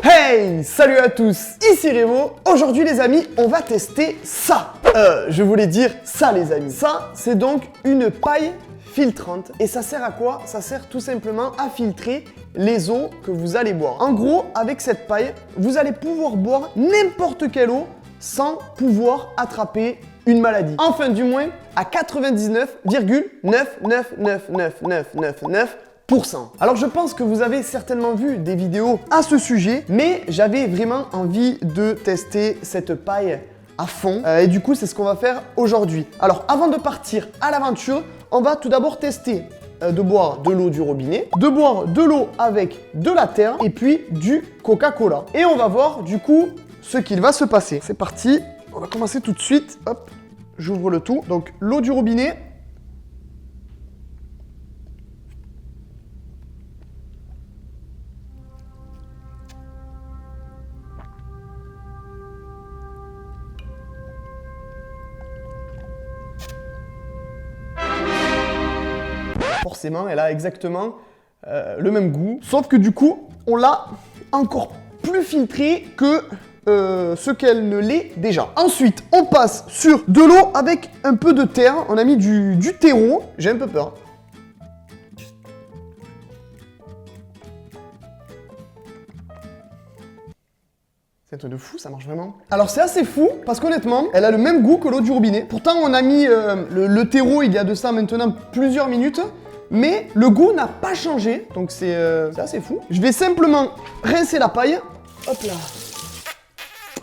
Hey, salut à tous, ici Révo. Aujourd'hui les amis, on va tester ça. Je voulais dire ça les amis. Ça, c'est donc une paille filtrante. Et ça sert à quoi? Ça sert tout simplement à filtrer les eaux que vous allez boire. En gros, avec cette paille, vous allez pouvoir boire n'importe quelle eau sans pouvoir attraper une maladie. Enfin, du moins, à 99,9999999%. Alors je pense que vous avez certainement vu des vidéos à ce sujet, mais j'avais vraiment envie de tester cette paille à fond. Et du coup, c'est ce qu'on va faire aujourd'hui. Alors avant de partir à l'aventure, on va tout d'abord tester de boire de l'eau du robinet, de boire de l'eau avec de la terre et puis du Coca-Cola. Et on va voir du coup ce qu'il va se passer. C'est parti, on va commencer tout de suite. Hop, j'ouvre le tout. Donc l'eau du robinet. Forcément, elle a exactement le même goût. Sauf que du coup, on l'a encore plus filtré que ce qu'elle ne l'est déjà. Ensuite, on passe sur de l'eau avec un peu de terre. On a mis du terreau. J'ai un peu peur. C'est un truc de fou, ça marche vraiment. Alors c'est assez fou, parce qu'honnêtement, elle a le même goût que l'eau du robinet. Pourtant, on a mis le terreau il y a de ça maintenant plusieurs minutes. Mais le goût n'a pas changé, donc c'est assez fou. Je vais simplement rincer la paille. Hop là.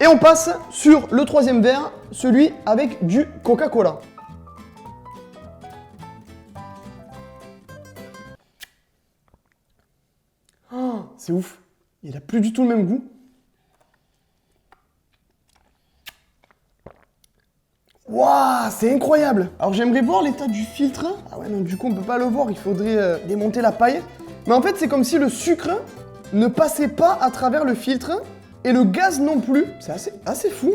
Et on passe sur le troisième verre, celui avec du Coca-Cola. Oh, c'est ouf. Il n'a plus du tout le même goût. Waouh, c'est incroyable. Alors j'aimerais voir l'état du filtre. Ah ouais, non, du coup on peut pas le voir, il faudrait démonter la paille. Mais en fait c'est comme si le sucre ne passait pas à travers le filtre et le gaz non plus. C'est assez fou.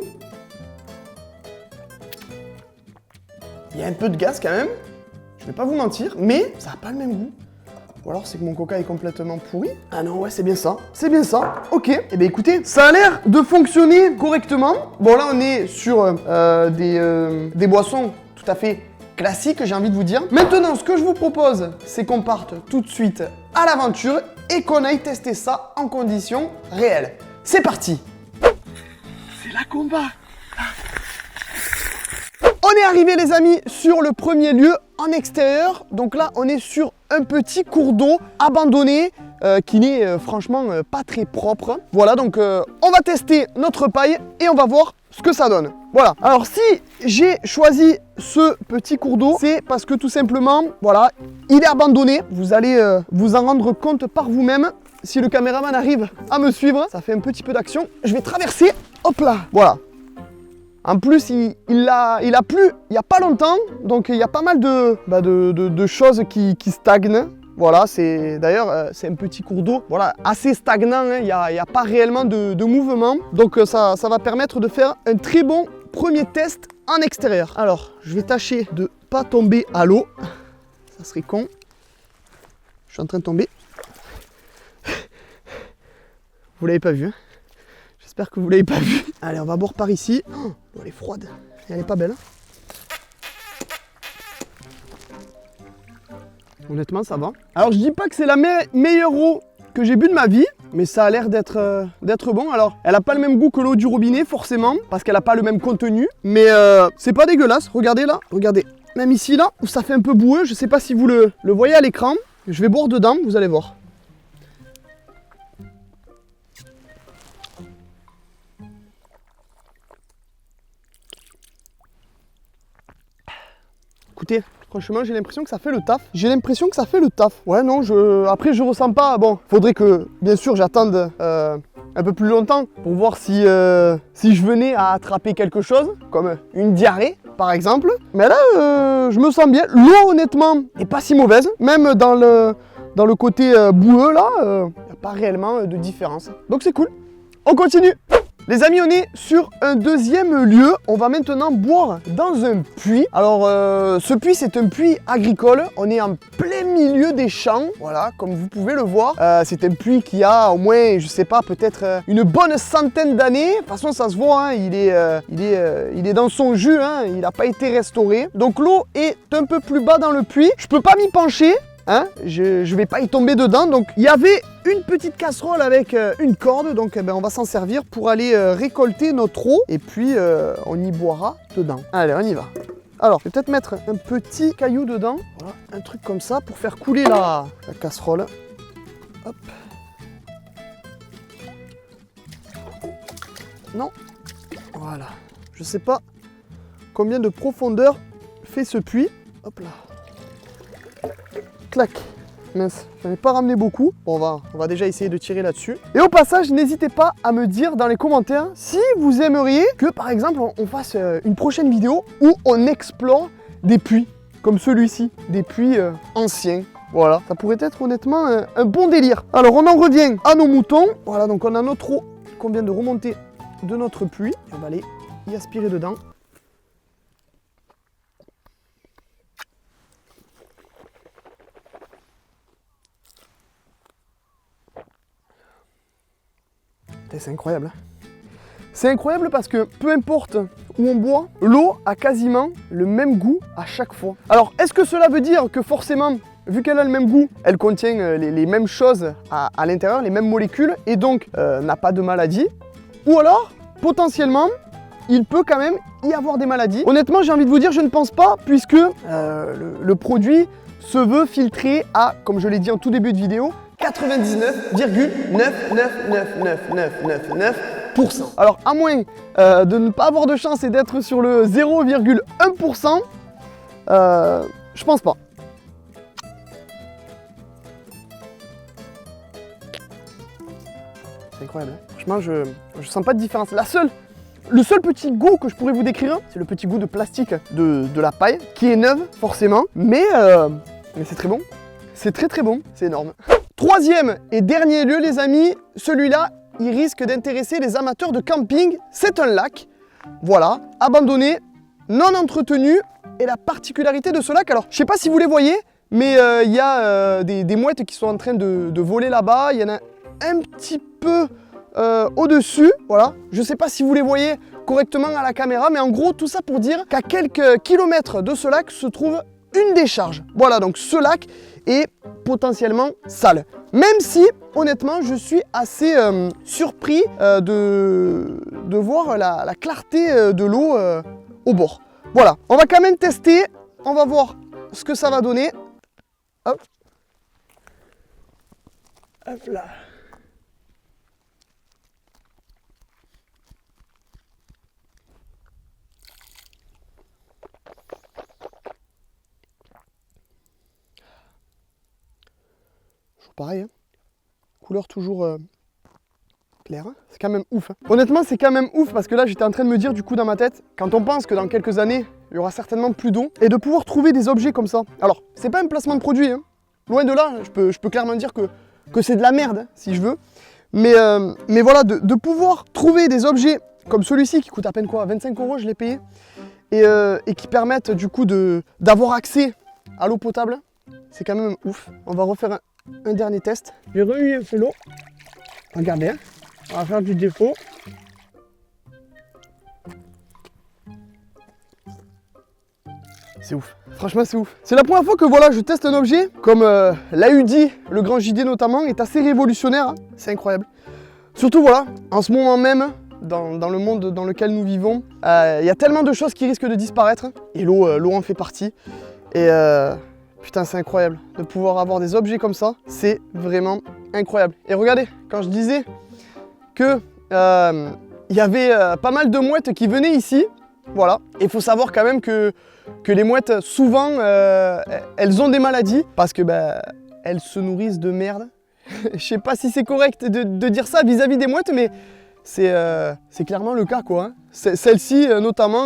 Il y a un peu de gaz quand même, je vais pas vous mentir, mais ça n'a pas le même goût. Ou alors c'est que mon coca est complètement pourri. Ah non, ouais, c'est bien ça. C'est bien ça. Ok. Eh bien écoutez, ça a l'air de fonctionner correctement. Bon là, on est sur des boissons tout à fait classiques, j'ai envie de vous dire. Maintenant, ce que je vous propose, c'est qu'on parte tout de suite à l'aventure et qu'on aille tester ça en conditions réelles. C'est parti. C'est la combat. On est arrivé les amis sur le premier lieu en extérieur. Donc là on est sur un petit cours d'eau abandonné qui n'est franchement pas très propre. Voilà, donc on va tester notre paille et on va voir ce que ça donne. Voilà, alors si j'ai choisi ce petit cours d'eau, c'est parce que tout simplement, voilà, il est abandonné. Vous allez vous en rendre compte par vous-même. Si le caméraman arrive à me suivre, ça fait un petit peu d'action. Je vais traverser, hop là, voilà. En plus, il a plu il n'y a pas longtemps, donc il y a pas mal de choses qui stagnent. Voilà, d'ailleurs, c'est un petit cours d'eau, voilà, assez stagnant, hein, il n'y a pas réellement de mouvement. Donc ça va permettre de faire un très bon premier test en extérieur. Alors, je vais tâcher de ne pas tomber à l'eau. Ça serait con. Je suis en train de tomber. Vous l'avez pas vu, hein? J'espère que vous l'avez pas vu. Allez, on va boire par ici. Oh, elle est froide. Elle est pas belle. Hein. Honnêtement, ça va. Alors, je dis pas que c'est la meilleure eau que j'ai bu de ma vie, mais ça a l'air d'être bon. Alors, elle a pas le même goût que l'eau du robinet, forcément, parce qu'elle a pas le même contenu. Mais c'est pas dégueulasse. Regardez là. Regardez. Même ici, là, où ça fait un peu boueux. Je sais pas si vous le voyez à l'écran. Je vais boire dedans, vous allez voir. Écoutez, franchement, j'ai l'impression que ça fait le taf. Ouais, non, après, je ressens pas... Bon, faudrait que, bien sûr, j'attende un peu plus longtemps pour voir si je venais à attraper quelque chose, comme une diarrhée, par exemple. Mais là, je me sens bien. L'eau, honnêtement, est pas si mauvaise. Même dans le côté boueux, là, il n'y a pas réellement de différence. Donc, c'est cool. On continue. Les amis, on est sur un deuxième lieu. On va maintenant boire dans un puits. Alors, ce puits, c'est un puits agricole. On est en plein milieu des champs. Voilà, comme vous pouvez le voir. C'est un puits qui a au moins, je sais pas, peut-être une bonne centaine d'années. De toute façon, ça se voit, hein, il est dans son jus. Hein, il n'a pas été restauré. Donc, l'eau est un peu plus bas dans le puits. Je peux pas m'y pencher. Hein, je vais pas y tomber dedans. Donc il y avait une petite casserole avec une corde, donc on va s'en servir pour aller récolter notre eau et puis on y boira dedans. Allez, on y va. Alors je vais peut-être mettre un petit caillou dedans, voilà, un truc comme ça pour faire couler la casserole. Hop. Non. Voilà. Je sais pas combien de profondeur fait ce puits. Hop là. Clac. Mince, j'en ai pas ramené beaucoup. Bon, on va déjà essayer de tirer là-dessus. Et au passage, n'hésitez pas à me dire dans les commentaires si vous aimeriez que, par exemple, on fasse une prochaine vidéo où on explore des puits, comme celui-ci, des puits anciens. Voilà, ça pourrait être honnêtement un bon délire. Alors, on en revient à nos moutons. Voilà, donc on a notre eau qu'on vient de remonter de notre puits. On va aller y aspirer dedans. C'est incroyable. C'est incroyable parce que peu importe où on boit, l'eau a quasiment le même goût à chaque fois. Alors, est-ce que cela veut dire que forcément, vu qu'elle a le même goût, elle contient les mêmes choses à l'intérieur, les mêmes molécules, et donc n'a pas de maladie? Ou alors, potentiellement, il peut quand même y avoir des maladies. Honnêtement, j'ai envie de vous dire, je ne pense pas, puisque le produit se veut filtré à, comme je l'ai dit en tout début de vidéo, 99,9999999%. Alors, à moins de ne pas avoir de chance et d'être sur le 0,1%, je pense pas. C'est incroyable, hein. Franchement, je sens pas de différence. Le seul petit goût que je pourrais vous décrire, c'est le petit goût de plastique de la paille, qui est neuve, forcément, mais c'est très bon. C'est très très bon, c'est énorme. Troisième et dernier lieu, les amis, celui-là, il risque d'intéresser les amateurs de camping. C'est un lac, voilà, abandonné, non entretenu. Et la particularité de ce lac, alors je sais pas si vous les voyez, mais il y a des mouettes qui sont en train de voler là-bas. Il y en a un petit peu au-dessus, voilà. Je sais pas si vous les voyez correctement à la caméra, mais en gros, tout ça pour dire qu'à quelques kilomètres de ce lac se trouve une décharge. Voilà, donc ce lac est potentiellement sale. Même si, honnêtement, je suis assez surpris de voir la clarté de l'eau au bord. Voilà, on va quand même tester, on va voir ce que ça va donner. Hop. Hop là. Pareil, hein. Couleur toujours claire, hein. C'est quand même ouf. Hein. Honnêtement, c'est quand même ouf parce que là, j'étais en train de me dire du coup dans ma tête, quand on pense que dans quelques années, il y aura certainement plus d'eau, et de pouvoir trouver des objets comme ça. Alors, c'est pas un placement de produit, hein. Loin de là, je peux clairement dire que c'est de la merde, hein, si je veux. Mais voilà, de pouvoir trouver des objets comme celui-ci qui coûte à peine quoi, 25 €, je l'ai payé, et qui permettent du coup d'avoir accès à l'eau potable, c'est quand même ouf. On va refaire un dernier test. J'ai remis un peu l'eau. Regardez, hein. On va faire du défaut. C'est ouf. Franchement, c'est ouf. C'est la première fois que voilà, je teste un objet comme l'AUD, le grand JD notamment, est assez révolutionnaire. Hein. C'est incroyable. Surtout voilà, en ce moment même, dans le monde dans lequel nous vivons, il y a tellement de choses qui risquent de disparaître. Et l'eau en fait partie. Et putain, c'est incroyable de pouvoir avoir des objets comme ça. C'est vraiment incroyable. Et regardez, quand je disais que il y avait pas mal de mouettes qui venaient ici, voilà. Et il faut savoir quand même que les mouettes, souvent, elles ont des maladies parce que elles se nourrissent de merde. Je sais pas si c'est correct de dire ça vis-à-vis des mouettes, mais c'est clairement le cas, quoi. Hein. Celles-ci, notamment,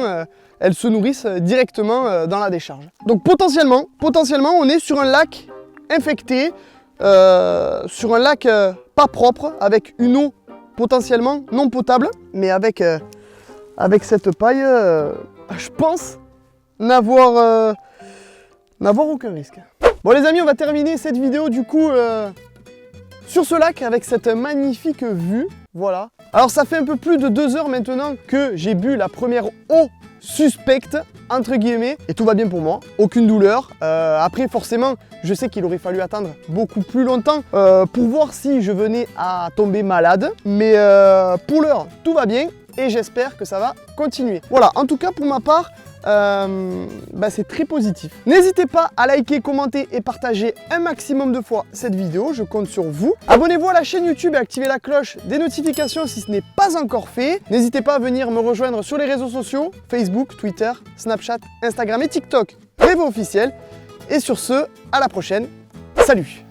elles se nourrissent directement dans la décharge. Donc potentiellement, on est sur un lac infecté, sur un lac pas propre, avec une eau potentiellement non potable, mais avec cette paille, je pense n'avoir aucun risque. Bon les amis, on va terminer cette vidéo du coup sur ce lac avec cette magnifique vue. Voilà. Alors ça fait un peu plus de 2 heures maintenant que j'ai bu la première eau suspecte entre guillemets et tout va bien pour moi, aucune douleur. Après forcément je sais qu'il aurait fallu attendre beaucoup plus longtemps pour voir si je venais à tomber malade, mais pour l'heure tout va bien et j'espère que ça va continuer. Voilà, en tout cas pour ma part c'est très positif. N'hésitez pas à liker, commenter et partager un maximum de fois cette vidéo, je compte sur vous. Abonnez-vous à la chaîne YouTube et activez la cloche des notifications si ce n'est pas encore fait. N'hésitez pas à venir me rejoindre sur les réseaux sociaux, Facebook, Twitter, Snapchat, Instagram et TikTok, Revo officiel. Et sur ce, à la prochaine, salut!